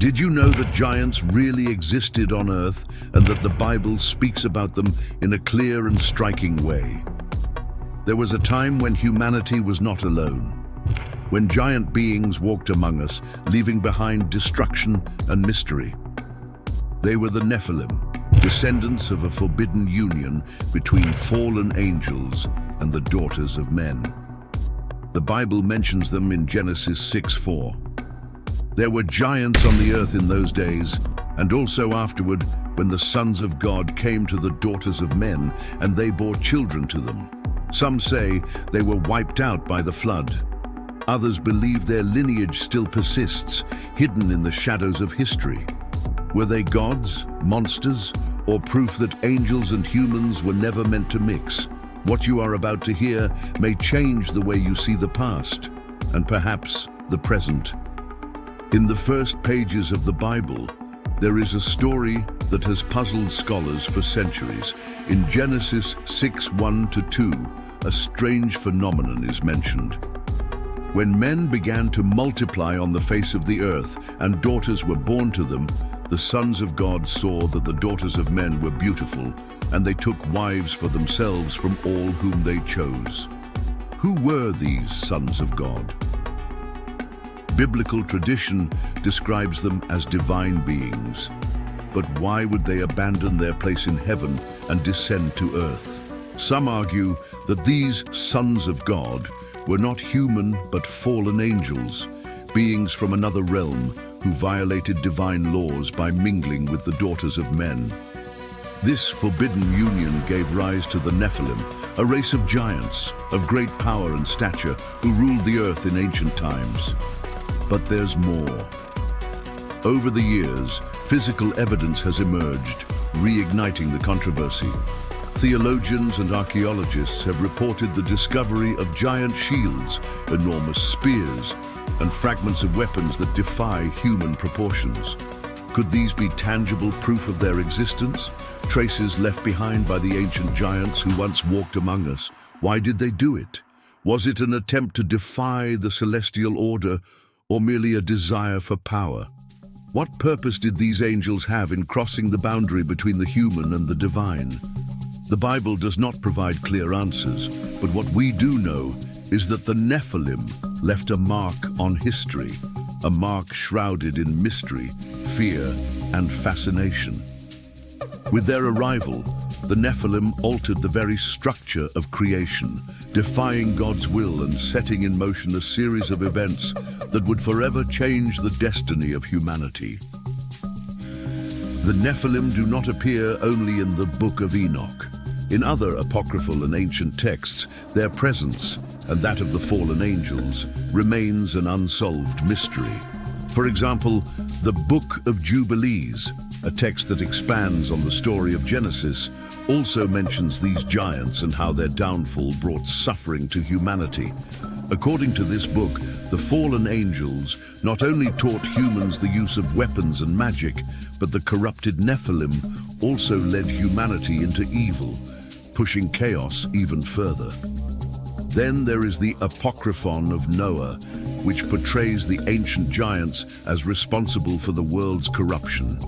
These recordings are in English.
Did you know that giants really existed on Earth and that the Bible speaks about them in a clear and striking way? There was a time when humanity was not alone, when giant beings walked among us, leaving behind destruction and mystery. They were the Nephilim, descendants of a forbidden union between fallen angels and the daughters of men. The Bible mentions them in Genesis 6:4. There were giants on the earth in those days, and also afterward, when the sons of God came to the daughters of men, and they bore children to them. Some say they were wiped out by the flood. Others believe their lineage still persists, hidden in the shadows of history. Were they gods, monsters, or proof that angels and humans were never meant to mix? What you are about to hear may change the way you see the past, and perhaps the present. In the first pages of the Bible, there is a story that has puzzled scholars for centuries. In Genesis 6:1-2, a strange phenomenon is mentioned. When men began to multiply on the face of the earth and daughters were born to them, the sons of God saw that the daughters of men were beautiful, and they took wives for themselves from all whom they chose. Who were these sons of God? Biblical tradition describes them as divine beings. But why would they abandon their place in heaven and descend to earth? Some argue that these sons of God were not human but fallen angels, beings from another realm who violated divine laws by mingling with the daughters of men. This forbidden union gave rise to the Nephilim, a race of giants of great power and stature who ruled the earth in ancient times. But there's more. Over the years, physical evidence has emerged, reigniting the controversy. Theologians and archaeologists have reported the discovery of giant shields, enormous spears, and fragments of weapons that defy human proportions. Could these be tangible proof of their existence? Traces left behind by the ancient giants who once walked among us. Why did they do it? Was it an attempt to defy the celestial order, or merely a desire for power? What purpose did these angels have in crossing the boundary between the human and the divine? The Bible does not provide clear answers, but what we do know is that the Nephilim left a mark on history, a mark shrouded in mystery, fear, and fascination. With their arrival, the Nephilim altered the very structure of creation, defying God's will and setting in motion a series of events that would forever change the destiny of humanity. The Nephilim do not appear only in the Book of Enoch. In other apocryphal and ancient texts, their presence, and that of the fallen angels, remains an unsolved mystery. For example, the Book of Jubilees, a text that expands on the story of Genesis, also mentions these giants and how their downfall brought suffering to humanity. According to this book, the fallen angels not only taught humans the use of weapons and magic, but the corrupted Nephilim also led humanity into evil, pushing chaos even further. Then there is the Apocryphon of Noah, which portrays the ancient giants as responsible for the world's corruption.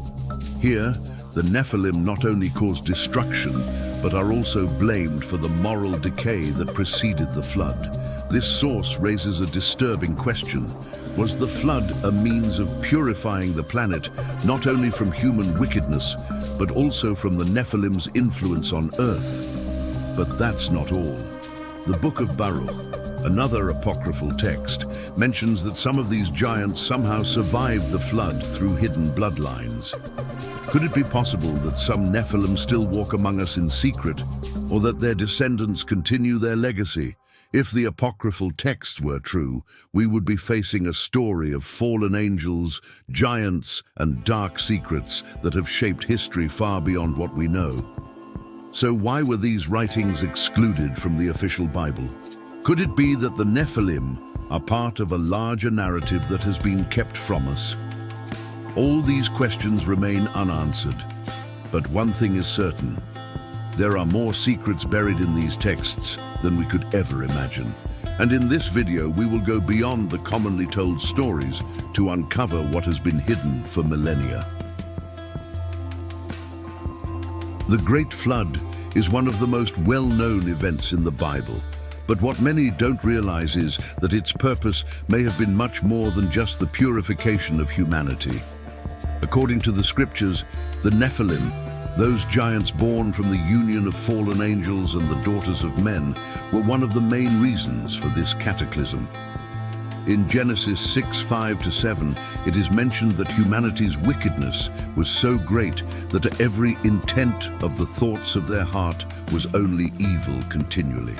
Here, the Nephilim not only caused destruction, but are also blamed for the moral decay that preceded the flood. This source raises a disturbing question. Was the flood a means of purifying the planet, not only from human wickedness, but also from the Nephilim's influence on Earth? But that's not all. The Book of Baruch, another apocryphal text, mentions that some of these giants somehow survived the flood through hidden bloodlines. Could it be possible that some Nephilim still walk among us in secret, or that their descendants continue their legacy? If the apocryphal texts were true, we would be facing a story of fallen angels, giants, and dark secrets that have shaped history far beyond what we know. So why were these writings excluded from the official Bible? Could it be that the Nephilim are part of a larger narrative that has been kept from us? All these questions remain unanswered, but one thing is certain. There are more secrets buried in these texts than we could ever imagine. And in this video, we will go beyond the commonly told stories to uncover what has been hidden for millennia. The Great Flood is one of the most well-known events in the Bible. But what many don't realize is that its purpose may have been much more than just the purification of humanity. According to the scriptures, the Nephilim, those giants born from the union of fallen angels and the daughters of men, were one of the main reasons for this cataclysm. In Genesis 6:5-7, it is mentioned that humanity's wickedness was so great that every intent of the thoughts of their heart was only evil continually.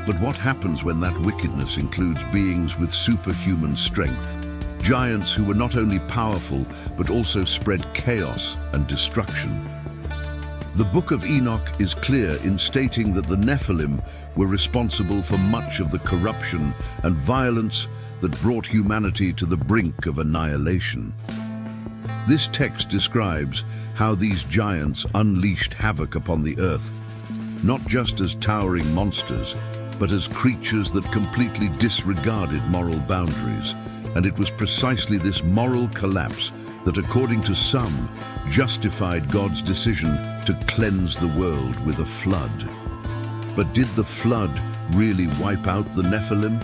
But what happens when that wickedness includes beings with superhuman strength? Giants who were not only powerful, but also spread chaos and destruction. The Book of Enoch is clear in stating that the Nephilim were responsible for much of the corruption and violence that brought humanity to the brink of annihilation. This text describes how these giants unleashed havoc upon the earth, not just as towering monsters, but as creatures that completely disregarded moral boundaries. And it was precisely this moral collapse that, according to some, justified God's decision to cleanse the world with a flood. But did the flood really wipe out the Nephilim?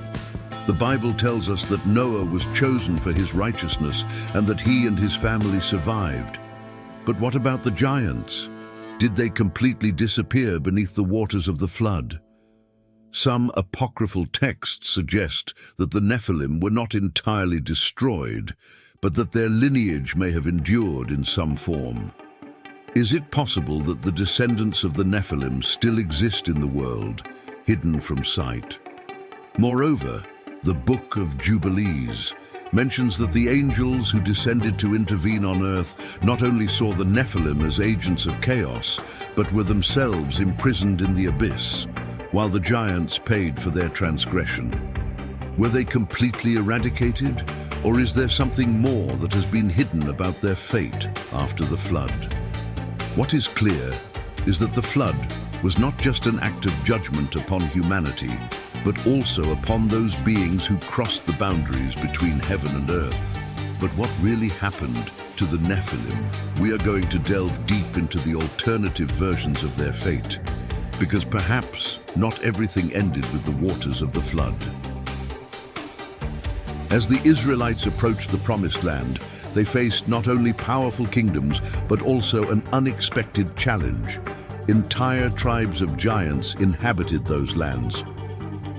The Bible tells us that Noah was chosen for his righteousness and that he and his family survived. But what about the giants? Did they completely disappear beneath the waters of the flood? Some apocryphal texts suggest that the Nephilim were not entirely destroyed, but that their lineage may have endured in some form. Is it possible that the descendants of the Nephilim still exist in the world, hidden from sight? Moreover, the Book of Jubilees mentions that the angels who descended to intervene on earth not only saw the Nephilim as agents of chaos, but were themselves imprisoned in the abyss, while the giants paid for their transgression. Were they completely eradicated, or is there something more that has been hidden about their fate after the flood? What is clear is that the flood was not just an act of judgment upon humanity, but also upon those beings who crossed the boundaries between heaven and earth. But what really happened to the Nephilim? We are going to delve deep into the alternative versions of their fate, because perhaps not everything ended with the waters of the flood. As the Israelites approached the Promised Land, they faced not only powerful kingdoms, but also an unexpected challenge. Entire tribes of giants inhabited those lands.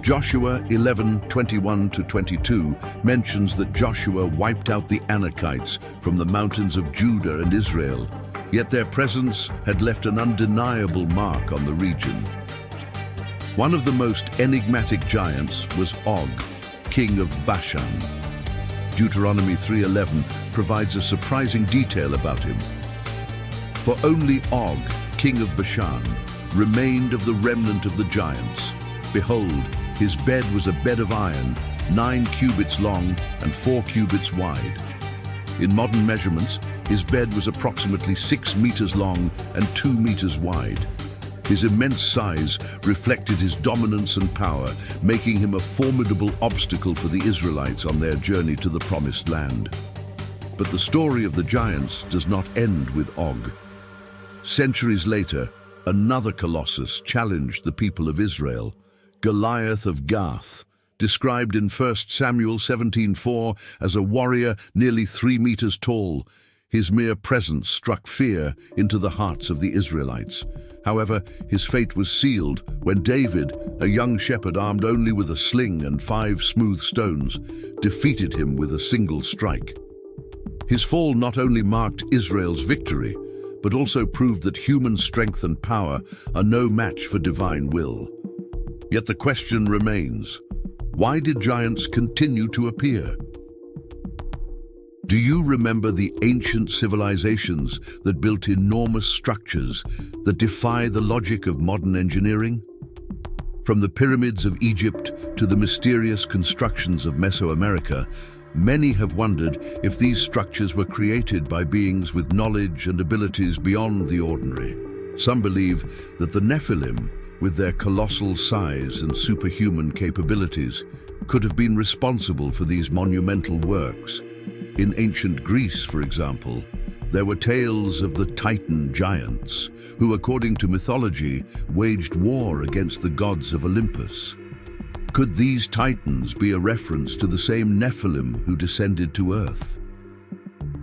Joshua 11:21-22 mentions that Joshua wiped out the Anakites from the mountains of Judah and Israel, yet their presence had left an undeniable mark on the region. One of the most enigmatic giants was Og, king of Bashan. Deuteronomy 3:11 provides a surprising detail about him. For only Og, king of Bashan, remained of the remnant of the giants. Behold, his bed was a bed of iron, 9 cubits long and 4 cubits wide. In modern measurements, his bed was approximately 6 meters long and 2 meters wide. His immense size reflected his dominance and power, making him a formidable obstacle for the Israelites on their journey to the Promised Land. But the story of the giants does not end with Og. Centuries later, another colossus challenged the people of Israel, Goliath of Gath, described in 1 Samuel 17:4 as a warrior nearly 3 meters tall. His mere presence struck fear into the hearts of the Israelites. However, his fate was sealed when David, a young shepherd armed only with a sling and 5 smooth stones, defeated him with a single strike. His fall not only marked Israel's victory, but also proved that human strength and power are no match for divine will. Yet the question remains, why did giants continue to appear? Do you remember the ancient civilizations that built enormous structures that defy the logic of modern engineering? From the pyramids of Egypt to the mysterious constructions of Mesoamerica, many have wondered if these structures were created by beings with knowledge and abilities beyond the ordinary. Some believe that the Nephilim with their colossal size and superhuman capabilities, could have been responsible for these monumental works. In ancient Greece, for example, there were tales of the Titan giants, who, according to mythology, waged war against the gods of Olympus. Could these Titans be a reference to the same Nephilim who descended to Earth?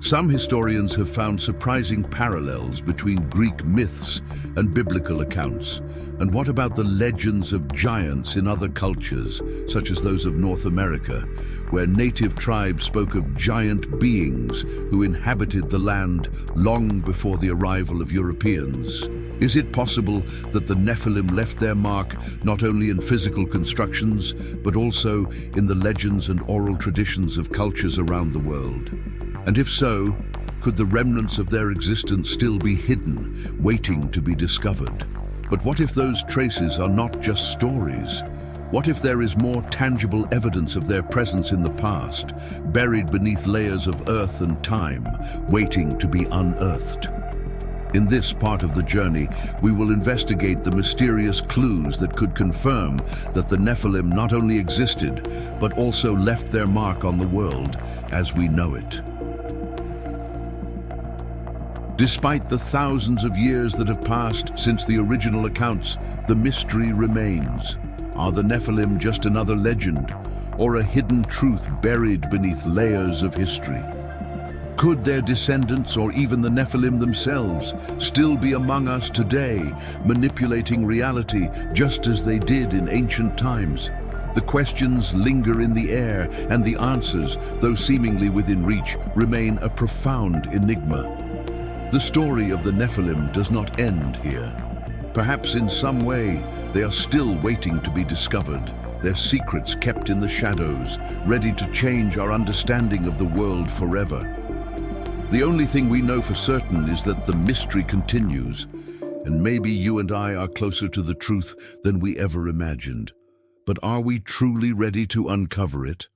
Some historians have found surprising parallels between Greek myths and biblical accounts. And what about the legends of giants in other cultures, such as those of North America, where native tribes spoke of giant beings who inhabited the land long before the arrival of Europeans? Is it possible that the Nephilim left their mark not only in physical constructions, but also in the legends and oral traditions of cultures around the world? And if so, could the remnants of their existence still be hidden, waiting to be discovered? But what if those traces are not just stories? What if there is more tangible evidence of their presence in the past, buried beneath layers of earth and time, waiting to be unearthed? In this part of the journey, we will investigate the mysterious clues that could confirm that the Nephilim not only existed, but also left their mark on the world as we know it. Despite the thousands of years that have passed since the original accounts, the mystery remains. Are the Nephilim just another legend, or a hidden truth buried beneath layers of history? Could their descendants, or even the Nephilim themselves, still be among us today, manipulating reality just as they did in ancient times? The questions linger in the air, and the answers, though seemingly within reach, remain a profound enigma. The story of the Nephilim does not end here. Perhaps in some way, they are still waiting to be discovered, their secrets kept in the shadows, ready to change our understanding of the world forever. The only thing we know for certain is that the mystery continues, and maybe you and I are closer to the truth than we ever imagined. But are we truly ready to uncover it?